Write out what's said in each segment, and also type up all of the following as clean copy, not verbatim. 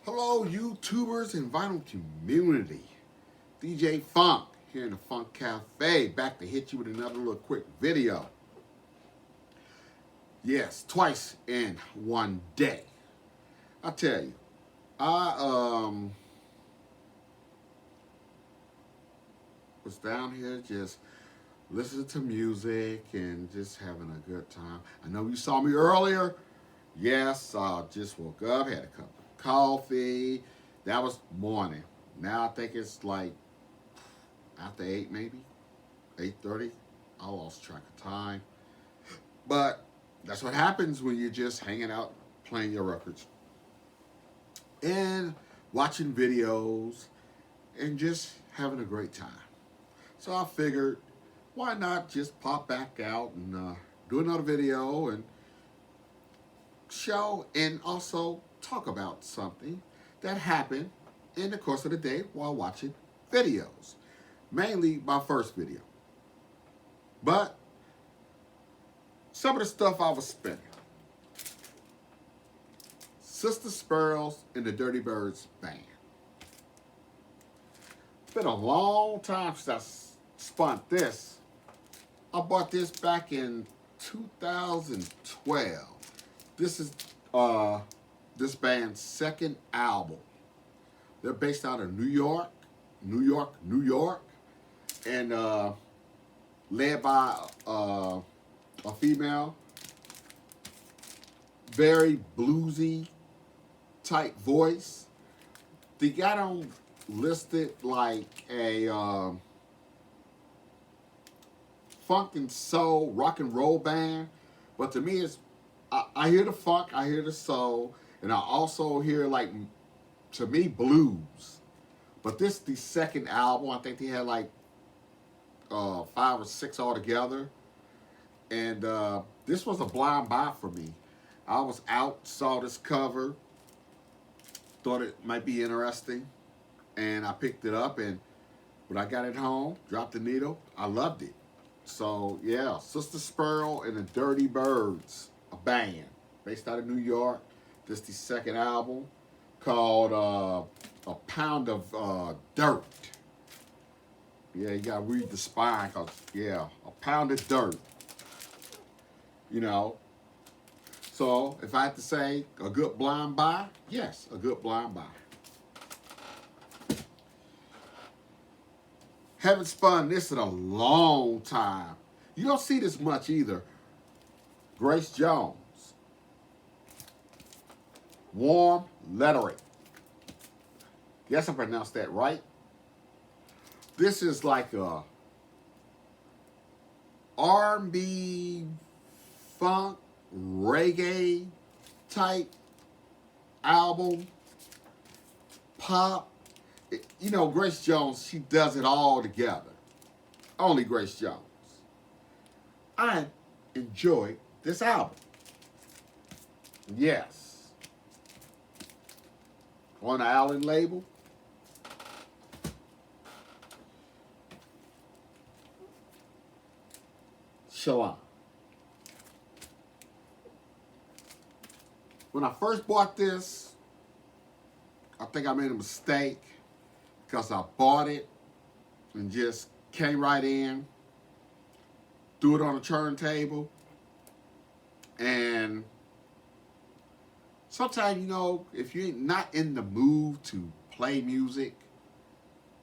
Hello, YouTubers and vinyl community. DJ Funk here in the Funk Cafe, back to hit you with another little quick video. Yes, twice in one day. I tell you, I was down here just listening to music and just having a good time. I know you saw me earlier. Yes, I just woke up, had a cup of coffee. That was morning. Now I think it's like after 8 maybe, 8:30. I lost track of time. But that's what happens when you're just hanging out, playing your records, and watching videos, and just having a great time. So I figured, why not just pop back out and do another video and show and also talk about something that happened in the course of the day while watching videos. Mainly my first video. But some of the stuff I was spinning. Sister Sparrows and the Dirty Birds Band. It's been a long time since I spun this. I bought this back in 2012. This is this band's second album. They're based out of New York, New York, and led by a female, very bluesy type voice. They got them listed like a funk and soul rock and roll band, but to me it's I hear the funk, I hear the soul, and I also hear, like, to me, blues. But this is the second album. I think they had like 5 or 6 altogether. And this was a blind buy for me. I was out, saw this cover, thought it might be interesting, and I picked it up. And when I got it home, dropped the needle, I loved it. So yeah, Sister Sparrow and the Dirty Birds, a band based out of New York. This is the second album called A Pound of Dirt. Yeah, you gotta read the spine, cause yeah, A Pound of Dirt. You know. So if I had to say a good blind buy, yes, a good blind buy. Haven't spun this in a long time. You don't see this much either. Grace Jones. Warm Lettering. Yes, I pronounced that right. This is like a R&B, funk, reggae type album. Pop. You know, Grace Jones, she does it all together. Only Grace Jones. I enjoyed this album. Yes. On the Allen label. Shalom. When I first bought this, I think I made a mistake because I bought it and just came right in, threw it on a turntable, and sometimes, you know, if you're not in the mood to play music,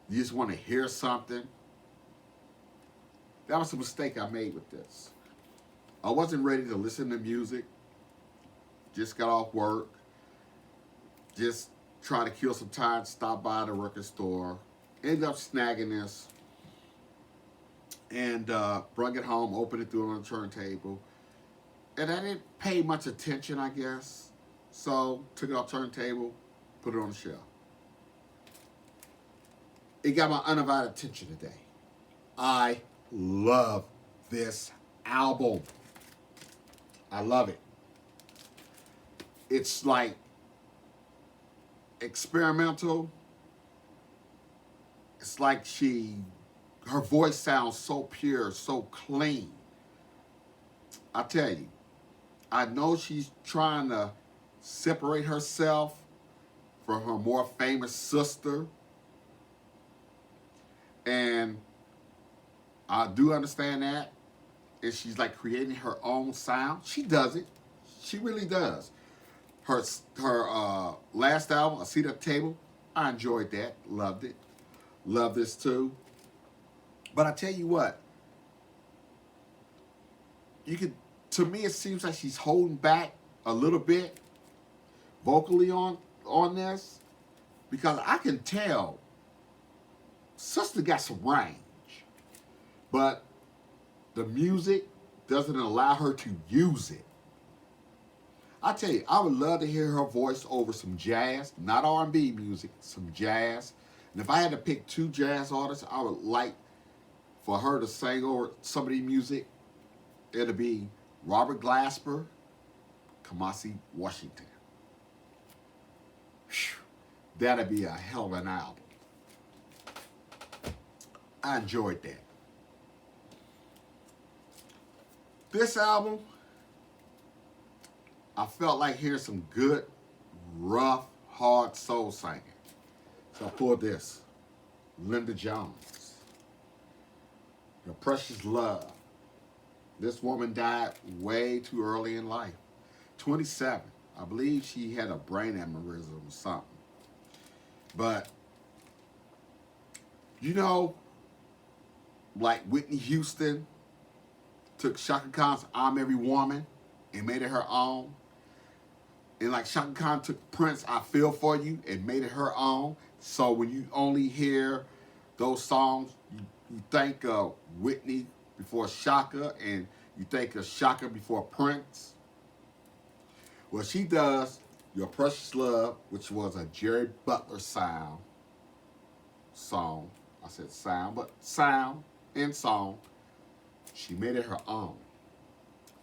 you just want to hear something. That was a mistake I made with this. I wasn't ready to listen to music. Just got off work. Just try to kill some time, stop by the record store. Ended up snagging this. And brought it home, opened it, threw it on the turntable. And I didn't pay much attention, I guess. So, took it off turntable, put it on the shelf. It got my undivided attention today. I love this album. I love it. It's like experimental. It's like her voice sounds so pure, so clean. I tell you, I know she's trying to separate herself from her more famous sister. And I do understand that. And she's like creating her own sound. She does it. She really does. Her last album, A Seat at the Table, I enjoyed that. Loved it. Love this too. But I tell you what, you could, to me it seems like she's holding back a little bit vocally on this, because I can tell sister got some range, but the music doesn't allow her to use it. I tell you, I would love to hear her voice over some jazz, not R&B music, some jazz. And if I had to pick two jazz artists I would like for her to sing over some of the music, it'll be Robert Glasper, Kamasi Washington. Whew, that'd be a hell of an album. I enjoyed that. This album, I felt like hearing some good, rough, hard soul singing. So I pulled this. Linda Jones. Your Precious Love. This woman died way too early in life. 27. I believe she had a brain aneurysm or something. But, you know, like Whitney Houston took Chaka Khan's I'm Every Woman and made it her own. And like Chaka Khan took Prince, I Feel For You, and made it her own. So when you only hear those songs, you think of Whitney before Chaka, and you think of Chaka before Prince. Well, she does Your Precious Love, which was a Jerry Butler song. I said sound, but sound and song. She made it her own.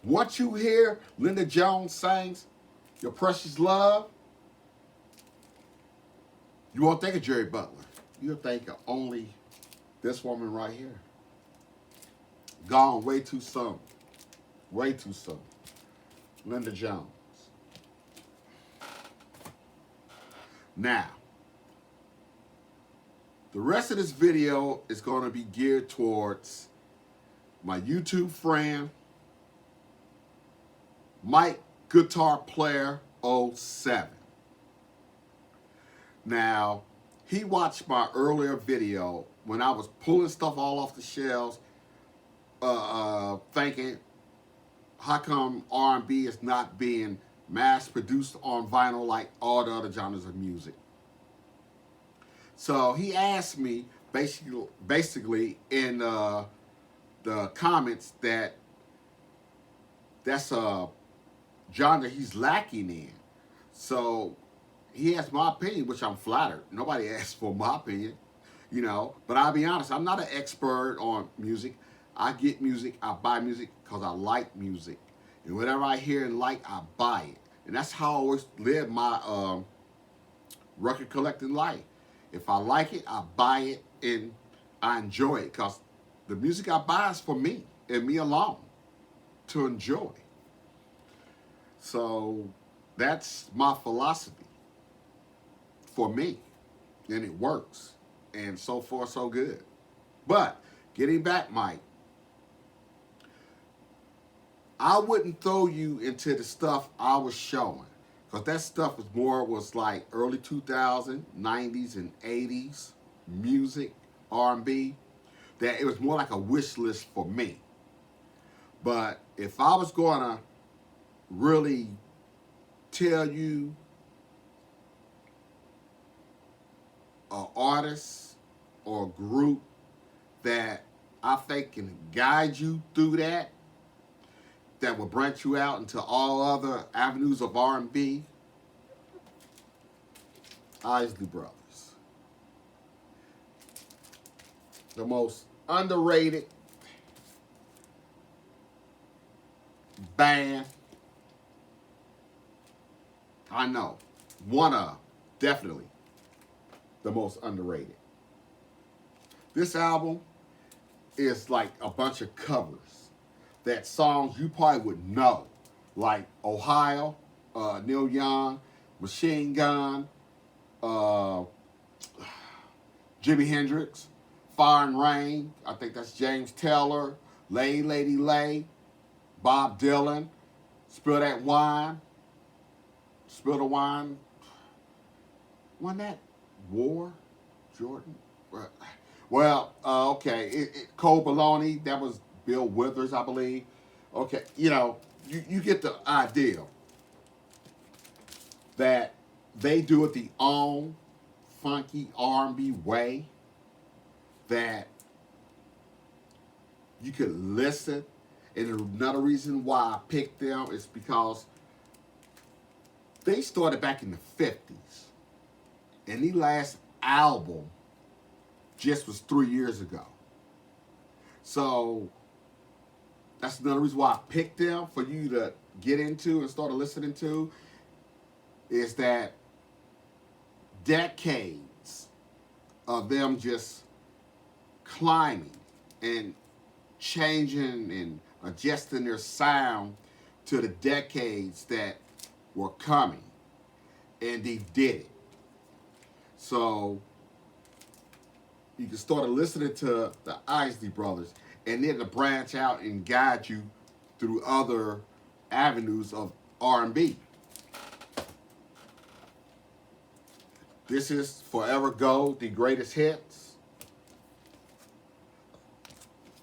Once you hear Linda Jones sings Your Precious Love, you won't think of Jerry Butler. You'll think of only this woman right here. Gone way too soon. Way too soon. Linda Jones. Now, the rest of this video is going to be geared towards my YouTube friend, Mike Guitar Player 07. Now, he watched my earlier video when I was pulling stuff all off the shelves, thinking, how come R&B is not being mass produced on vinyl like all the other genres of music? So he asked me basically in the comments that's a genre he's lacking in. So he asked my opinion, which I'm flattered. Nobody asked for my opinion, you know. But I'll be honest, I'm not an expert on music. I get music, I buy music because I like music. And whatever I hear and like, I buy it. And that's how I always live my record collecting life. If I like it, I buy it and I enjoy it, because the music I buy is for me and me alone to enjoy. So that's my philosophy for me, and it works, and so far so good. But getting back, Mike, I wouldn't throw you into the stuff I was showing, because that stuff was like early 2000s, 90s, and 80s music, R&B. That it was more like a wish list for me. But if I was going to really tell you an artist or a group that I think can guide you through that will branch you out into all other avenues of R&B, Isley Brothers. The most underrated band I know. One of, definitely, the most underrated. This album is like a bunch of covers. That songs you probably would know. Like Ohio, Neil Young, Machine Gun, uh, Jimi Hendrix, Fire and Rain, I think that's James Taylor, Lay Lady Lay, Bob Dylan, Spill That Wine, Spill the Wine. Wasn't that War, Jordan? Well, okay. Cole Baloney, that was Bill Withers, I believe. Okay, you get the idea that they do it the own funky R&B way that you could listen. And another reason why I picked them is because they started back in the 50s. And the last album just was 3 years ago. So that's another reason why I picked them for you to get into and start listening to, is that decades of them just climbing and changing and adjusting their sound to the decades that were coming, and they did it. So you can start listening to the Isley Brothers, and then to branch out and guide you through other avenues of R&B. This is Forever Gold, the greatest hits.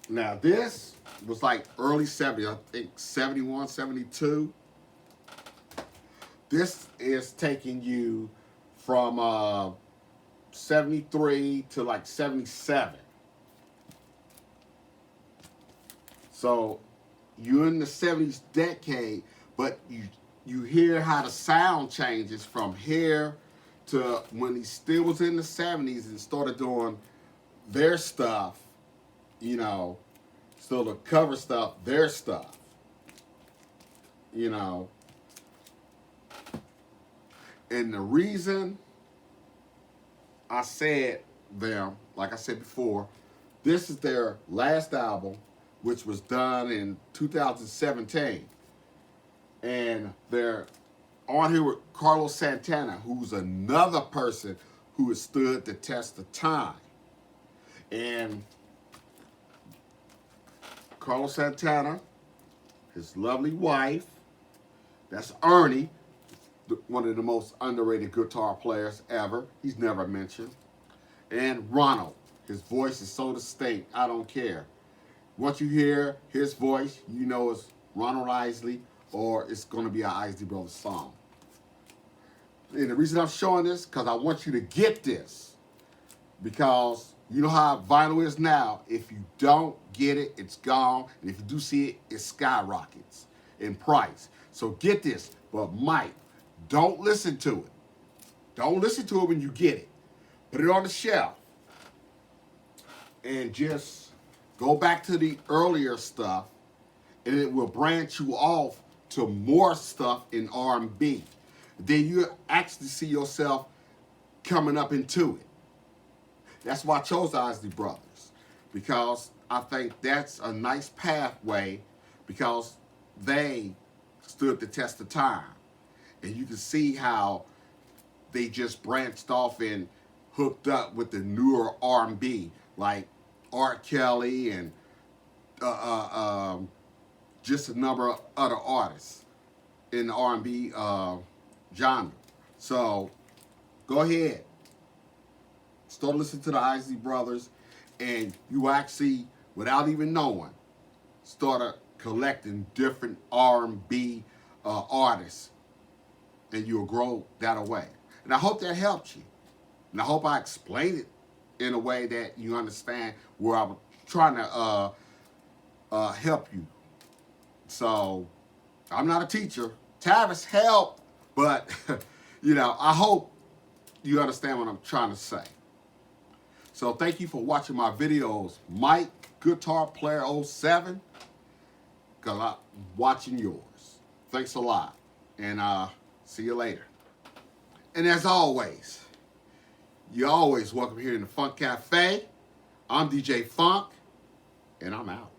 Now this was like early 70s, I think 71, 72. This is taking you from 73 to like 77. So you're in the 70s decade, but you hear how the sound changes from here to when he still was in the 70s and started doing their stuff, still the cover stuff, their stuff, And the reason I said them, like I said before, this is their last album, which was done in 2017. And they're on here with Carlos Santana, who's another person who has stood the test of time. And Carlos Santana, his lovely wife, that's Ernie, one of the most underrated guitar players ever. He's never mentioned. And Ronald, his voice is so distinct, I don't care. Once you hear his voice, you know it's Ronald Isley, or it's going to be an Isley Brothers song. And the reason I'm showing this, because I want you to get this. Because you know how vinyl is now. If you don't get it, it's gone. And if you do see it, it skyrockets in price. So get this. But Mike, don't listen to it. Don't listen to it when you get it. Put it on the shelf. And just go back to the earlier stuff, and it will branch you off to more stuff in R&B. Then you actually see yourself coming up into it. That's why I chose Isley Brothers, because I think that's a nice pathway, because they stood the test of time. And you can see how they just branched off and hooked up with the newer R&B, like R. Kelly and just a number of other artists in the R&B genre. So go ahead, start listening to the Isley Brothers, and you actually, without even knowing, start collecting different R&B artists, and you'll grow that away. And I hope that helped you. And I hope I explained it in a way that you understand where I'm trying to help you. So I'm not a teacher. Tavis helped, but I hope you understand what I'm trying to say. So thank you for watching my videos, Mike Guitar Player 07, because I'm watching yours. Thanks a lot, and see you later. And as always, you're always welcome here in the Funk Cafe. I'm DJ Funk, and I'm out.